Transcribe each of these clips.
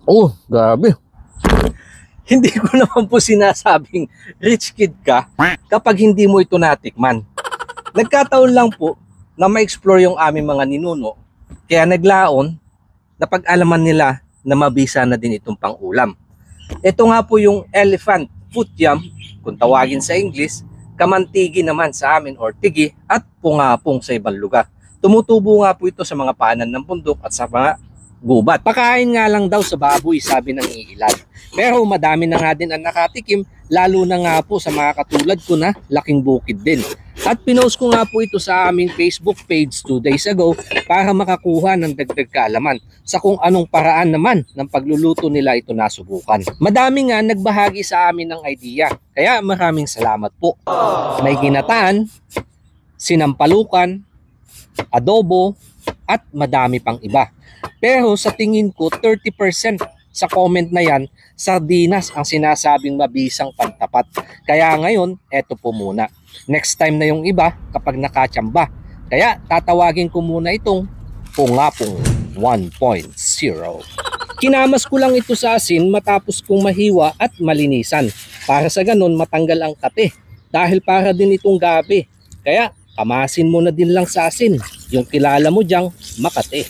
Oh, grabe. Hindi ko naman po sinasabing rich kid ka kapag hindi mo ito natikman. Nagkataon lang po na ma-explore yung aming mga ninuno, kaya naglaon na pag-alaman nila na mabisa na din itong pang-ulam. Ito nga po yung elephant foot yam, kung tawagin sa English, kamantigi naman sa amin or tigi, at pungapong sa ibang lugar. Tumutubo nga po ito sa mga paanan ng bundok at sa mga gubat. Pakain nga lang daw sa baboy, sabi ng iilan. Pero madami na nga din ang nakatikim, lalo na nga po sa mga katulad ko na laking bukid din. At pinost ko nga po ito sa aming Facebook page 2 days ago para makakuha ng dagdag kaalaman sa kung anong paraan naman ng pagluluto nila ito nasubukan. Madami nga nagbahagi sa amin ng idea, kaya maraming salamat po. May ginataan, sinampalukan, adobo, at madami pang iba. Pero sa tingin ko 30% sa comment na yan, sardinas ang sinasabing mabisang pantapat. Kaya ngayon, eto po muna. Next time na yung iba kapag nakachamba. Kaya tatawagin ko muna itong Pungapong 1.0. Kinamas ko lang ito sa asin matapos kong mahiwa at malinisan. Para sa ganun matanggal ang kate. Dahil para din itong gabi. Kaya kamasin mo na din lang sa asin. Yung kilala mo diyang Makate.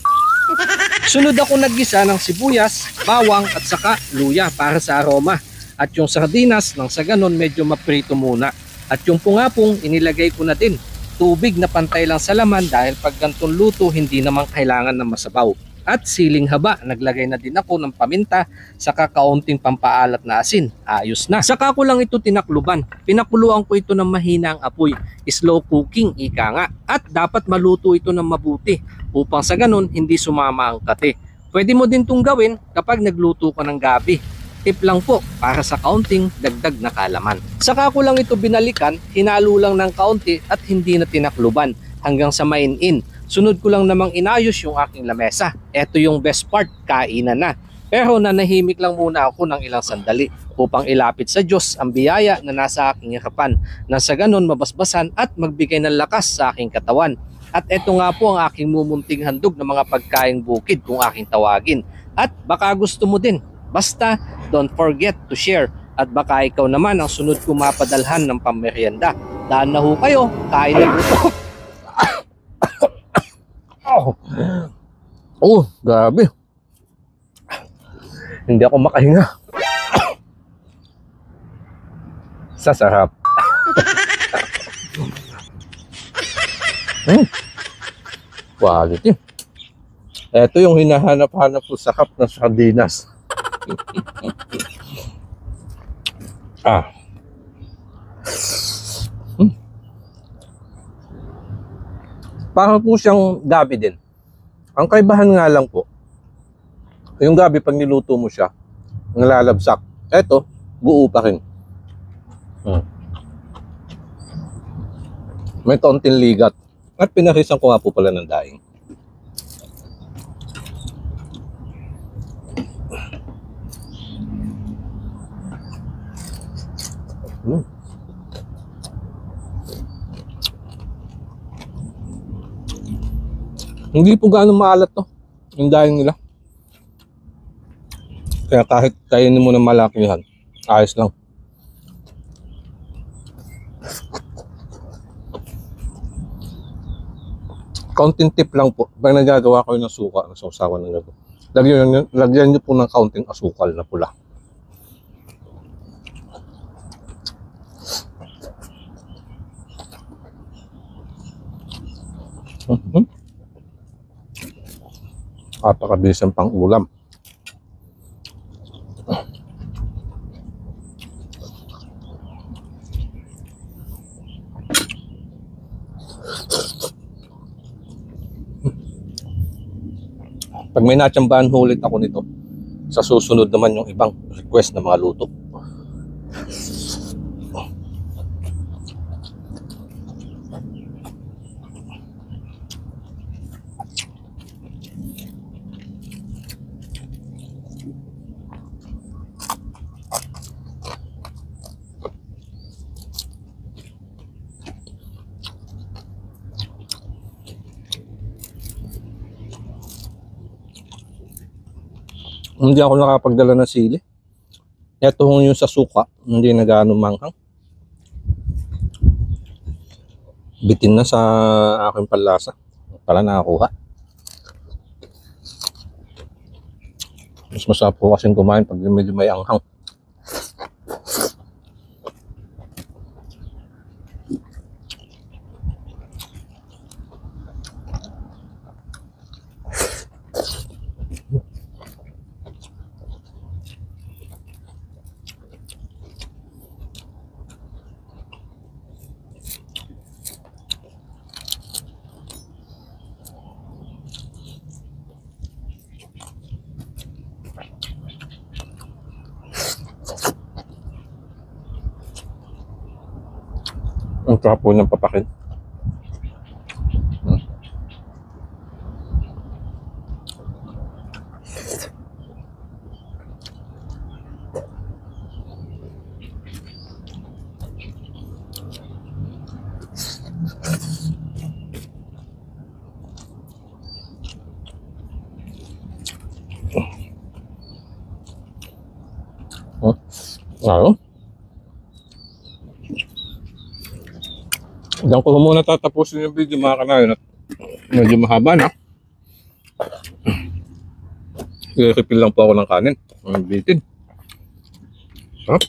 Sunod ako naggisa ng sibuyas, bawang at saka luya para sa aroma. At yung sardinas nang sa ganon medyo maprito muna. At yung pungapong inilagay ko na din. Tubig na pantay lang sa laman dahil pag gantong luto hindi naman kailangan ng masabaw. At siling haba, naglagay na din ako ng paminta saka kaunting pampaalat na asin. Ayos na. Saka ko lang ito tinakluban. Pinakuluan ko ito ng mahina ang apoy. Slow cooking, ika nga. At dapat maluto ito ng mabuti upang sa ganun hindi sumama ang kate. Pwede mo din itong gawin kapag nagluto ka ng gabi. Tip lang po para sa kaunting dagdag na kalaman. Saka ko lang ito binalikan, hinalo lang ng kaunti at hindi na tinakluban hanggang sa main-in. Sunod ko lang namang inayos yung aking lamesa. Ito yung best part, kainan na. Pero nanahimik lang muna ako ng ilang sandali upang ilapit sa Diyos ang biyaya na nasa aking harapan na sa ganon mabasbasan at magbigay ng lakas sa aking katawan. At ito nga po ang aking mumunting handog ng mga pagkaing bukid kung aking tawagin. At baka gusto mo din. Basta don't forget to share. At baka ikaw naman ang sunod ko mapadalhan ng pamerienda. Daan na ho kayo, kain na po. Oh, grabe. Hindi ako makahinga. Sa sarap. Quality. Ito yung hinahanap-hanap ko sa cup ng sardinas. Parang po siyang gabi din. Ang kaibahan nga lang po, yung gabi pag niluto mo siya, nalalabsak. Eto, buo pa rin. May kaunting ligat. At pinarisan ko nga po pala ng daing. Hindi po gaano maalat to, yung daing nila. Kaya kahit kainin mo ng malakihan, ayos lang. Kaunting tip lang po, pag nagagawa kayo ng suka, ng sausawan ng gato, lagyan nyo po ng kaunting asukal na pula. Napakabilis ang pang-ulam. Pag may natsambahan ulit ako nito, sa susunod naman yung ibang request na mga luto. Hindi ako nakapagdala ng sili. Ito yung sa suka, hindi na gaano manghang. Bitin na sa aking panlasa. Pala nakakuha. Mas masarap po kasing kumain pag medyo may anghang. Ang sarap po ng papakin. Ano? Diyan ko muna tatapusin yung video mga kanayon at medyo mahaba na. I-refill lang po ako ng kanin. Ang bitin. Sarap.